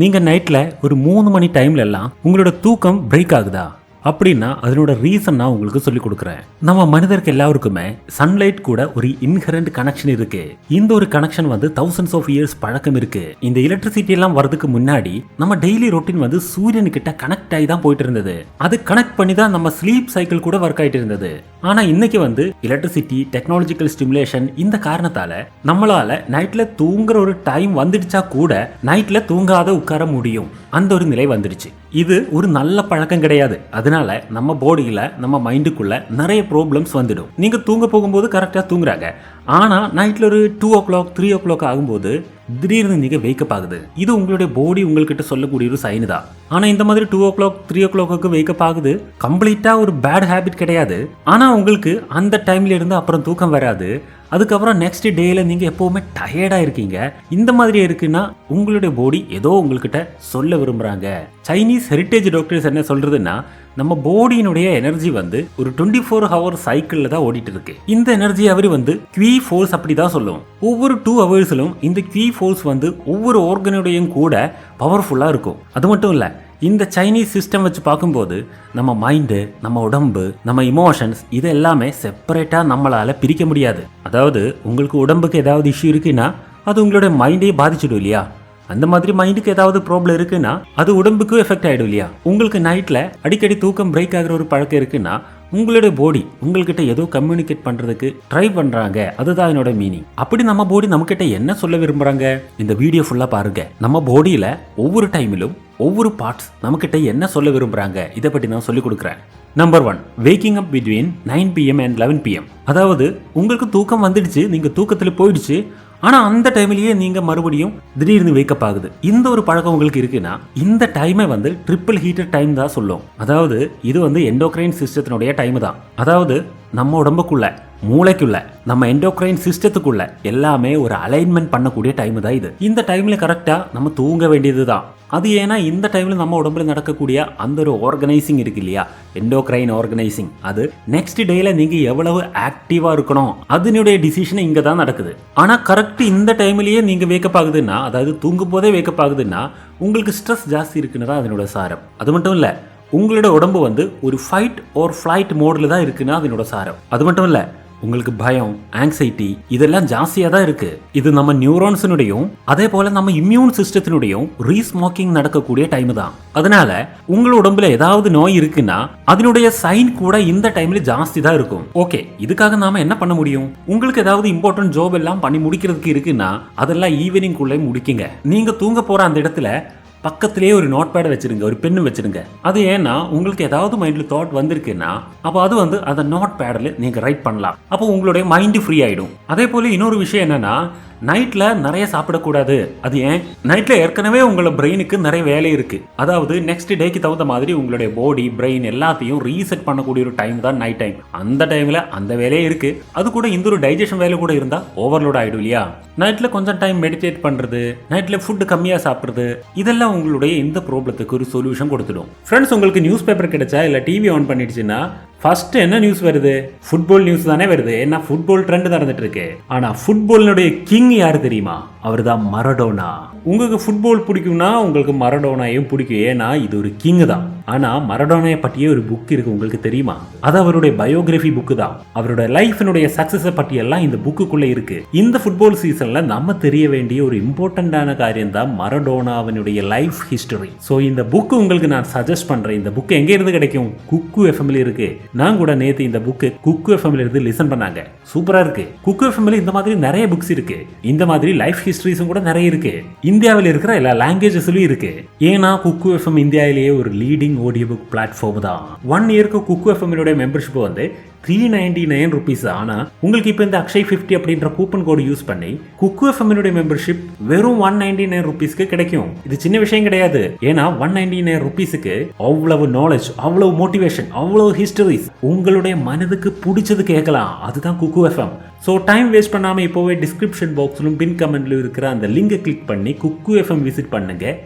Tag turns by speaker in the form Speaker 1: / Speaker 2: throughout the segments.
Speaker 1: நீங்க நைட்ல ஒரு 3 மணி டைம்ல எல்லாம் உங்களோட தூக்கம் பிரேக் ஆகுதா அப்படின்னா அதனோட ரீசன் நான் உங்களுக்கு சொல்லி கொடுக்குறேன். நம்ம மனிதருக்கு எல்லாருக்குமே சன்லைட் கூட ஒரு இன்ஹரண்ட் கனெக்ஷன் இருக்கு. இந்த ஒரு கனெக்ஷன் வந்து தௌசண்ட்ஸ் ஆஃப் இயர்ஸ் பழக்கம் இருக்கு. இந்த எலக்ட்ரிசிட்டி எல்லாம் வரதுக்கு முன்னாடி நம்ம டெய்லி ரொட்டீன் வந்து சூரியன் கிட்ட கனெக்ட் ஆகி தான் போயிட்டு இருந்தது. அது கனெக்ட் பண்ணி தான் நம்ம ஸ்லீப் சைக்கிள் கூட ஒர்க் ஆயிட்டு இருந்தது. ஆனா இன்னைக்கு வந்து எலக்ட்ரிசிட்டி, டெக்னாலஜிக்கல் ஸ்டிமுலேஷன் இந்த காரணத்தால நம்மளால நைட்ல தூங்குற ஒரு டைம் வந்துடுச்சா கூட நைட்ல தூங்காத உட்கார முடியும். அந்த ஒரு நிலை வந்துடுச்சு. இது ஒரு நல்ல பழக்கம் கிடையாது. அதனால நம்ம பாடியில நம்ம மைண்டுக்குள்ள நிறைய ப்ராப்ளம்ஸ் வந்துடும். நீங்க தூங்க போகும்போது கரெக்டா தூங்குறாங்க, ஆனா நைட்ல ஒரு 2 o'clock 3 o'clock ஆகும்போது திடீர்னு நீங்க வேக்கப் ஆகுது. இது உங்களுடைய பாடி உங்ககிட்ட சொல்லக்கூடிய ஒரு சைன் தான். ஆனா இந்த மாதிரி 2 o'clock 3 o'clock வேக்கப் ஆகுது கம்ப்ளீட்டா ஒரு பேட் ஹேபிட் கிடையாது. ஆனா உங்களுக்கு அந்த டைம்ல இருந்து அப்புறம் தூக்கம் வராது. அதுக்கப்புறம் நெக்ஸ்ட் டேல நீங்க எப்பவுமே டயர்டா இருக்கீங்க. இந்த மாதிரி இருக்குன்னா உங்களுடைய பாடி ஏதோ உங்ககிட்ட சொல்ல விரும்புறாங்க. சைனீஸ் ஹெரிட்டேஜ் டாக்டர்ஸ் என்ன சொல்றதுன்னா, நம்ம பாடியினுடைய எனர்ஜி வந்து ஒரு 24 hour சைக்கிள்ல தான் ஓடிட்டு இருக்கு. இந்த எனர்ஜி அவர் வந்து குவி ஃபோர்ஸ் அப்படிதான் சொல்லும். ஒவ்வொரு 2 ஹவர்ஸ்லும் இந்த குவி ஃபோர்ஸ் வந்து ஒவ்வொரு ஆர்கனுடையும் கூட பவர்ஃபுல்லா இருக்கும். அது மட்டும் இல்ல, இந்த சைனீஸ் சிஸ்டம் வச்சு பார்க்கும்போது நம்ம மைண்டு, நம்ம உடம்பு, நம்ம இமோஷன்ஸ் இது எல்லாமே செப்பரேட்டா நம்மளால பிரிக்க முடியாது. அதாவது உங்களுக்கு உடம்புக்கு ஏதாவது இஷ்யூ இருக்குன்னா அது உங்களோட மைண்டே பாதிச்சிடும் இல்லையா? அந்த மாதிரி மைண்டுக்கு ஏதாவது ப்ராப்ளம் இருக்குன்னா அது உடம்புக்கு எஃபெக்ட் ஆயிடும் இல்லையா? உங்களுக்கு நைட்ல அடிக்கடி தூக்கம் பிரேக் ஆகிற ஒரு பழக்கம் இருக்குன்னா உங்களுடைய பாடி உங்கள்கிட்ட ஏதோ கம்யூனிகேட் பண்றதுக்கு ட்ரை பண்றாங்க. அதுதான் என்னோட மீனிங். அப்படி நம்ம பாடி நம்ம கிட்ட என்ன சொல்ல விரும்புறாங்க? இந்த வீடியோ ஃபுல்லா பாருங்க. நம்ம பாடியில ஒவ்வொரு டைமிலும் ஒவ்வொரு பார்ட்ஸ் நம்ம கிட்ட என்ன சொல்ல விரும்புறாங்க இதை பற்றி நான் சொல்லி கொடுக்குறேன். Number 1, waking up between 9 PM and 11 PM. அதாவது உங்களுக்கு தூக்கம் வந்துடுச்சு, நீங்க தூக்கத்துல போயிடுச்சு, ஆனா அந்த டைம்லயே நீங்க மறுபடியும் திடீர்னு வேக்கப் ஆகுது. இந்த ஒரு பழக்கம் உங்களுக்கு இருக்குன்னா இந்த டைமை வந்து ட்ரிபிள் ஹீட்டர் டைம் தான் சொல்லும். அதாவது இது வந்து எண்டோக்ரைன் சிஸ்டத்தினுடைய டைம் தான். அதாவது நம்ம உடம்புக்குள்ள, மூளைக்குள்ள, நம்ம எண்டோக்ரைன் சிஸ்டத்துக்குள்ள எல்லாமே ஒரு அலைன்மெண்ட் பண்ணக்கூடிய டைம் தான் இது. இந்த டைம்ல கரெக்டா நம்ம தூங்க வேண்டியது தான். அது ஏன்னா இந்த டைம்ல நம்ம உடம்புல நடக்கக்கூடிய அந்த ஒரு ஆர்கனைசிங் இருக்கு இல்லையா, எண்டோக்ரைன் ஆர்கனைசிங், அது நெக்ஸ்ட் டேல நீங்க எவ்வளவு ஆக்டிவா இருக்கணும் அதனுடைய டிசிஷன் இங்க தான் நடக்குது. ஆனா கரெக்ட் இந்த டைம்லயே நீங்க வேக்கப் ஆகுதுன்னா, அதாவது தூங்கும் போதே வேக்கப் ஆகுதுன்னா உங்களுக்கு ஸ்ட்ரெஸ் ஜாஸ்தி இருக்குன்னு தான் அதனோட சாரம். அது மட்டும் இல்ல, உங்களோட உடம்பு வந்து ஒரு ஃபைட் ஆர் ஃப்ளைட் மோட்ல தான் இருக்குன்னா அதனோட சாரம். அது மட்டும் இல்ல, உங்களுக்கு பயம், ஆங்ஸைட்டி இதெல்லாம் ஜாஸ்தியா தான் இருக்கு. இது நம்ம நியூரான்ஸினுடையும் அதே போல நம்ம இம்யூன் சிஸ்டத்தினுடையும் ரீஸ்மோக்கிங் நடக்கக்கூடிய டைம் தான். அதனால உங்களோட உடம்புல ஏதாவது நோய் இருக்குன்னா அதனுடைய சைன் கூட இந்த டைம்ல ஜாஸ்தி தான் இருக்கும். ஓகே, இதுக்காக நாம என்ன பண்ண முடியும்? உங்களுக்கு ஏதாவது இம்பார்ட்டன்ட் ஜாப் எல்லாம் பண்ணி முடிக்கிறதுக்கு இருக்குன்னா அதெல்லாம் ஈவினிங் குள்ளே முடிக்குங்க. நீங்க தூங்க போற அந்த இடத்துல பக்கத்திலேயே ஒரு நோட் பேட் வச்சிருங்க, ஒரு பென்னு வச்சிருங்க. அது ஏன்னா உங்களுக்கு ஏதாவது மைண்ட்ல தாட் வந்திருக்குன்னா அப்போ அது வந்து அந்த நோட் பேட்ல நீங்க ரைட் பண்ணலாம். அப்போ உங்களுடைய மைண்ட் ஃப்ரீ ஆயிடும். அதே போல இன்னொரு விஷயம் என்னன்னா, நைட்ல நிறைய சாப்பிடக்கூடாது. அது ஏன்? நைட்ல ஏற்கனவே உங்களோட பிரெயினுக்கு நிறைய வேலை இருக்கு. அதாவது நெக்ஸ்ட் டேக்கு தகுந்த மாதிரி உங்களுடைய பாடி, பிரெயின் எல்லாத்தையும் ரீசெட் பண்ணக்கூடிய ஒரு டைம் தான் நைட் டைம். அந்த டைம்ல அந்த வேலையே இருக்கு. அது கூட இந்த ஒரு டைஜஷன் வேலை கூட இருந்தா ஓவர்லோட் ஆயிடும் இல்லையா? நைட்ல கொஞ்சம் டைம் மெடிடேட் பண்றது, நைட்ல ஃபுட் கம்மியா சாப்பிடுறது, இதெல்லாம் உங்களுடைய இந்த ப்ராப்ளத்துக்கு ஒரு சொல்யூஷன் கொடுத்துடும். ஃப்ரெண்ட்ஸ், உங்களுக்கு நியூஸ் பேப்பர் கிடைச்சா இல்ல டிவி ஆன் பண்ணிடுச்சுன்னா ஃபர்ஸ்ட் என்ன நியூஸ் வருது? ஃபுட்பால் நியூஸ் தானே வருது. ஏன்னா ஃபுட்பால் ட்ரெண்ட் நடந்துட்டு இருக்கு. ஆனா ஃபுட்பாலினுடைய கிங் யாரு தெரியுமா? அவர் தான் மரடோனா. உங்களுக்கு ஃபுட்பால் பிடிக்கும்னா உங்களுக்கு மரடோனாயும் பிடிக்கும். ஏன்னா இது ஒரு கிங் தான். ஆனா மரடோனாயை பற்றிய ஒரு புக் இருக்கு, உங்களுக்கு தெரியுமா? அது அவருடைய பயோகிராஃபி புக்கு தான். அவருடைய லைஃபினுடைய சக்சஸை பற்றி எல்லாம் இந்த புக்குக்குள்ள இருக்கு. இந்த ஃபுட்பால் சீசன்ல நம்ம தெரிய வேண்டிய ஒரு இம்பார்ட்டன்டான காரியம் தான் மரடோனாவினுடைய லைஃப் ஹிஸ்டரி. ஸோ இந்த புக்கு உங்களுக்கு நான் சஜஸ்ட் பண்றேன். இந்த புக் எங்க இருந்து கிடைக்கும்? குக்கு எஃப்எம்ல இருக்கு. நான் கூட நேத்து இந்த புக்கு குக்கு எஃப்எம்ல இருந்து லிசன் பண்ணாங்க. சூப்பரா இருக்கு. குக்கு எஃப்எம்ல இந்த மாதிரி நிறைய புக்ஸ் இருக்கு. இந்த மாதிரி லைஃப் ஹிஸ்டரிஸும் கூட நிறைய இருக்கு. இந்தியாவில் இருக்கிற எல்லா லாங்குவேஜஸ்லயும் இருக்கு. ஏன்னா குக்கு எஃப்எம் இந்தியாவிலேயே ஒரு லீடிங் ஆடியோ புக் பிளாட்ஃபார்ம் தான். 1 இயருக்கு குக்கு எஃப்எம் மெம்பர்ஷிப் வந்து 399 rupees. ஆனா உங்களுக்கு இப்ப இந்த அக்ஷய் 50 அப்படின்ற கூப்பன் கோடு யூஸ் பண்ணி குக்கு எஃப்எம் மெம்பர்ஷிப் வெறும் 199 rupeesக்கு கிடைக்கும். இது சின்ன விஷயம் கிடையாது. ஏன்னா 199 rupeesக்கு அவ்வளவு நாலேஜ், அவ்வளவு மோட்டிவேஷன், அவ்வளவு ஹிஸ்டரிஸ் உங்களுடைய மனதுக்கு பிடிச்சது கேட்கலாம். அதுதான் குக்கு எஃப்எம். ஸோ டைம் வேஸ்ட் பண்ணாம இப்போவே டிஸ்கிரிப்ஷன் பாக்ஸ்லும் பின் கமெண்ட்ல இருக்கிற அந்த லிங்கை கிளிக் பண்ணி குக்கு எஃப்எம் விசிட் பண்ணுங்க,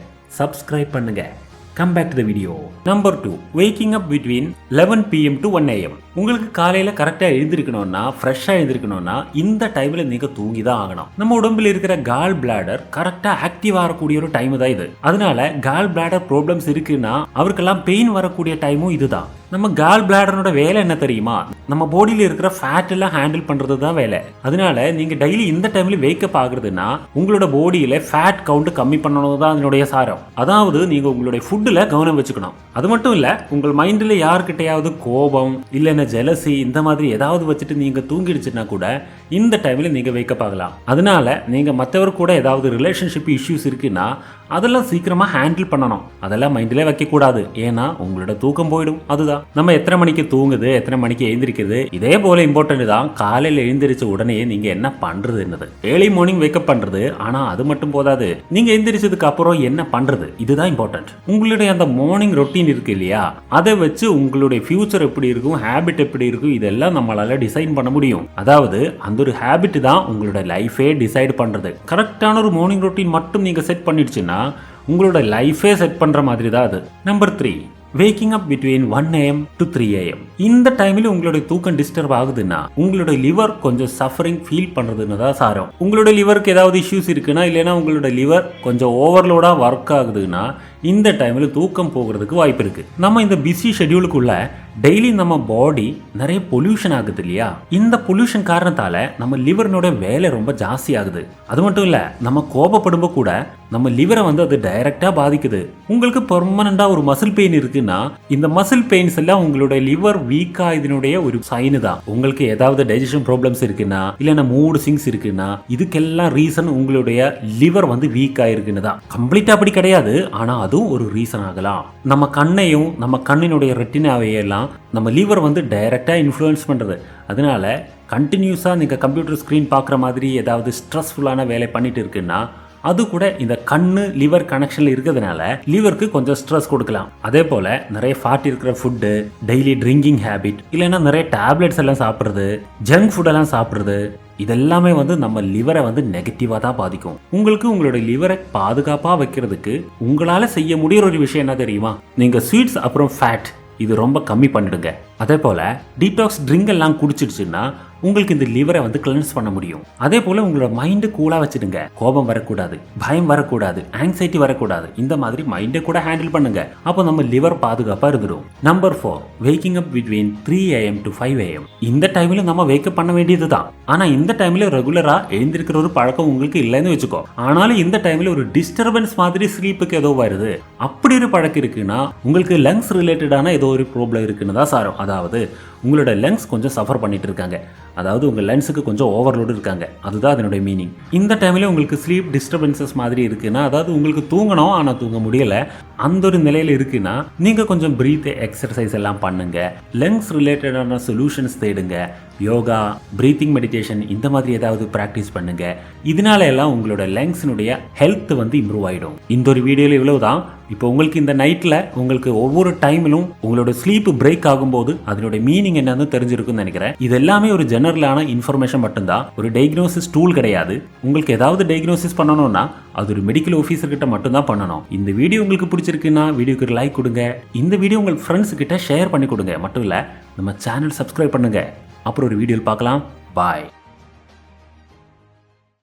Speaker 1: சப்ஸ்கிரைப் பண்ணுங்க. Come back to the video. Number 2, waking up between 11 pm to 1 am. உங்களுக்கு காலையில கரெக்டா எழுந்திருக்கணும்னா, ஃப்ரெஷ்ஷா எழுந்திருக்கணும்னா இந்த டைம்ல நீங்க தூங்கி தான் ஆகணும். நம்ம உடம்புல இருக்கிற கால் பிளாடர் கரெக்டா ஆக்டிவ் ஆகக்கூடிய ஒரு டைம் தான் இது. அதனால கால் பிளாடர் ப்ராப்ளம்ஸ் இருக்குன்னா அவருக்கெல்லாம் பெயின் வரக்கூடிய டைமும் இதுதான். நம்ம கால் பிளாடரோட வேலை என்ன தெரியுமா? நம்ம பாடியில இருக்கிற ஃபேட் எல்லாம் ஹேண்டில் பண்றது தான் வேலை. அதனால நீங்க டெய்லி இந்த டைம்ல வேக்கப் ஆகுறதுன்னா உங்களோட பாடியில ஃபேட் கவுண்ட் கம்மி பண்ணணும் தான் அதனுடைய சாரம். அதாவது நீங்க உங்களுடைய ஃபுட்ல கவனம் வச்சுக்கணும். அது மட்டும் இல்ல, உங்கள் மைண்ட்ல யார்கிட்டயாவது கோபம் இல்லைன்னா ஜெலசி இந்த மாதிரி ஏதாவது வச்சுட்டு நீங்க தூங்கிடுச்சுன்னா கூட இந்த டைம்ல நீங்க வேக்கப் ஆகலாம். அதனால நீங்க மற்றவர் கூட ஏதாவது ரிலேஷன்ஷிப் இஷ்யூஸ் இருக்குன்னா அதெல்லாம் சீக்கிரமா ஹேண்டில் பண்ணணும். அதெல்லாம் மைண்ட்ல வைக்க கூடாது. ஏன்னா உங்களோட தூக்கம் போயிடும். அதுதான் நம்ம எத்தனை மணிக்கு தூங்குது, எத்தனை மணிக்கு எழுந்திருக்குது, இதே போல இம்பார்ட்டன்ட் தான் காலையில எழுந்திரிச்ச உடனே நீங்க என்ன பண்றது என்னது. ஏர்லி மார்னிங் வேக்கப் பண்றது, ஆனா அது மட்டும் போதாது. நீங்க எந்திரிச்சதுக்கு அப்புறம் என்ன பண்றது, இதுதான் இம்பார்ட்டன்ட். உங்களுடைய அந்த மார்னிங் ரொட்டீன் இருக்கு இல்லையா, அதை வச்சு உங்களுடைய ஃபியூச்சர் எப்படி இருக்கும், ஹேபிட் எப்படி இருக்கும், இதெல்லாம் நம்மளால டிசைன் பண்ண முடியும். அதாவது அந்த ஒரு ஹேபிட் தான் உங்களோட லைஃபே டிசைட் பண்றது. கரெக்டான ஒரு மார்னிங் ரொட்டீன் மட்டும் நீங்க செட் பண்ணிடுச்சுன்னா உங்களோட லைஃபே செட் பண்ற மாதிரி தான் அது. Number 3, waking up between 1 am to 3 am. இந்த டைமில் உங்களுடைய தூக்கம் டிஸ்டர்ப் ஆகுதுன்னா உங்களோட லிவர் கொஞ்சம் சஃபரிங் ஃபீல் பண்றதுன்னு தான் சாரம். உங்களோட லிவருக்கு ஏதாவது இஷ்யூஸ் இருக்குன்னா இல்லைன்னா உங்களோட லிவர் கொஞ்சம் ஓவர்லோடா ஒர்க் ஆகுதுன்னா இந்த டைமில் தூக்கம் போகிறதுக்கு வாய்ப்பு இருக்கு. நம்ம இந்த பிஸி ஷெட்யூலுக்குள்ள டெய்லி நம்ம பாடி நிறைய பொல்யூஷன் ஆகுது இல்லையா, இந்த பொல்யூஷன் காரணத்தால நம்ம லிவர்னோட வேலை ரொம்ப ஜாஸ்தி ஆகுது. அது மட்டும் இல்ல, நம்ம கோபப்படும்போது கூட நம்ம லிவரை அது டைரக்டா பாதிக்குது. உங்களுக்கு பெர்மனண்டா ஒரு மசில் பெயின் இருக்குன்னா இந்த மசில் பெயின்ஸ் எல்லாம் உங்களுடைய லிவர் வீக்கா இதனுடைய ஒரு சைனு தான். உங்களுக்கு ஏதாவது டைஜஷன் ப்ராப்ளம்ஸ் இருக்குன்னா இல்லைன்னா மூட் சிங்ஸ் இருக்குன்னா இதுக்கெல்லாம் ரீசன் உங்களுடைய லிவர் வீக்கா இருக்குன்னு தான். கம்ப்ளீட்டா அப்படி கிடையாது, ஆனா அதுவும் ஒரு ரீசன் ஆகலாம். நம்ம கண்ணையும் நம்ம கண்ணினுடைய ரெட்டினாவையெல்லாம் நம்ம லிவர் டைரக்டா இன்ஃப்ளூயன்ஸ் பண்றது. அதனால கண்டினியூஸா நீங்க கம்ப்யூட்டர் ஸ்கிரீன் பார்க்குற மாதிரி ஏதாவது ஸ்ட்ரெஸ்ஃபுல்லான வேலை பண்ணிட்டு இருக்குன்னா அது கூட இந்த கண்ணு லிவர் கனெக்ஷன்ல இருக்கிறதுனால லிவருக்கு கொஞ்சம் ஸ்ட்ரெஸ் கொடுக்கலாம். அதே போல நிறைய ஃபேட் இருக்கிற ஃபுட்டு, டெய்லி ட்ரிங்கிங் ஹேபிட், இல்லைன்னா நிறைய டேப்லெட்ஸ் எல்லாம் சாப்பிட்றது, ஜங்க் ஃபுட் எல்லாம் சாப்பிட்றது, இதெல்லாமே நம்ம லிவரை நெகட்டிவா தான் பாதிக்கும். உங்களுக்கு உங்களோட லிவரை பாதுகாப்பா வைக்கிறதுக்கு உங்களால செய்ய முடியற ஒரு விஷயம் என்ன தெரியுமா? நீங்க ஸ்வீட்ஸ் அப்புறம் ஃபேட் இது ரொம்ப கம்மி பண்ணிடுங்க. அதே போல டீடாக்ஸ் ட்ரிங்க் எல்லாம் குடிச்சிடுச்சுன்னா உங்களுக்கு இந்த லிவரை கிளென்ஸ் பண்ண முடியும். அதே போல உங்களோட மைண்ட் கூலா வச்சிடுங்க. கோபம் வரக்கூடாது, பயம் வரக்கூடாது, ஆங்ஸைட்டி வரக்கூடாது. இந்த மாதிரி மைண்டை கூட ஹேண்டில் பண்ணுங்க. அப்போ நம்ம லிவர் பாதுகாப்பா இருந்துடும். Number 4, waking up between 3 am to 5 am. இந்த டைம்ல நம்ம வேக்கப் பண்ண வேண்டியதுதான். ஆனா இந்த டைம்ல ரெகுலரா எழுந்திருக்கிற ஒரு பழக்கம் உங்களுக்கு இல்லைன்னு வச்சுக்கோ. ஆனாலும் இந்த டைம்ல ஒரு டிஸ்டர்பன்ஸ் மாதிரி ஸ்லீப்புக்கு ஏதோ வருது, அப்படி ஒரு பழக்கம் இருக்குன்னா உங்களுக்கு லங்ஸ் ரிலேட்டடான ஏதோ ஒரு ப்ராப்ளம் இருக்குன்னு தான் சாரம். அதாவது உங்களோட லங்ஸ் கொஞ்சம் சஃபர் பண்ணிட்டு இருக்காங்க. அதாவது உங்கள் லென்ஸுக்கு கொஞ்சம் ஓவர்லோடு இருக்காங்க. அதுதான் அதனுடைய மீனிங். இந்த டைமில் உங்களுக்கு ஸ்லீப் டிஸ்டர்பன்சஸ் மாதிரி இருக்குன்னா, அதாவது உங்களுக்கு தூங்கணும் ஆனால் தூங்க முடியலை, அந்த ஒரு நிலையில் இருக்குன்னா நீங்கள் கொஞ்சம் பிரீத் எக்ஸசைஸ் எல்லாம் பண்ணுங்க. லங்ஸ் ரிலேட்டடான சொல்யூஷன்ஸ் தேடுங்க. யோகா, பிரீத்திங் மெடிடேஷன் இந்த மாதிரி ஏதாவது ப்ராக்டிஸ் பண்ணுங்க. இதனால எல்லாம் உங்களோட லங்ஸினுடைய ஹெல்த் இம்ப்ரூவ் ஆகிடும். இந்த ஒரு வீடியோவில் இவ்வளவுதான். இப்போ உங்களுக்கு இந்த நைட்டில் உங்களுக்கு ஒவ்வொரு டைமிலும் உங்களோட ஸ்லீப் பிரேக் ஆகும்போது அதனுடைய மீனிங் என்னன்னு தெரிஞ்சிருக்குன்னு நினைக்கிறேன். இது எல்லாமே ஒரு ஜெனரலான இன்ஃபர்மேஷன் மட்டும்தான், ஒரு டயக்னோசிஸ் டூல் கிடையாது. உங்களுக்கு ஏதாவது டயக்னோசிஸ் பண்ணணும்னா அது ஒரு மெடிக்கல் ஆஃபீஸர் கிட்ட மட்டும்தான் பண்ணணும். இந்த வீடியோ உங்களுக்கு பிடிச்சிருக்குன்னா வீடியோக்கு ஒரு லைக் கொடுங்க. இந்த வீடியோ உங்கள் ஃப்ரெண்ட்ஸ் கிட்ட ஷேர் பண்ணி கொடுங்க. மட்டும் இல்லை நம்ம சேனல் சப்ஸ்கிரைப் பண்ணுங்க. அப்புறம் ஒரு வீடியோவில் பார்க்கலாம். பாய்.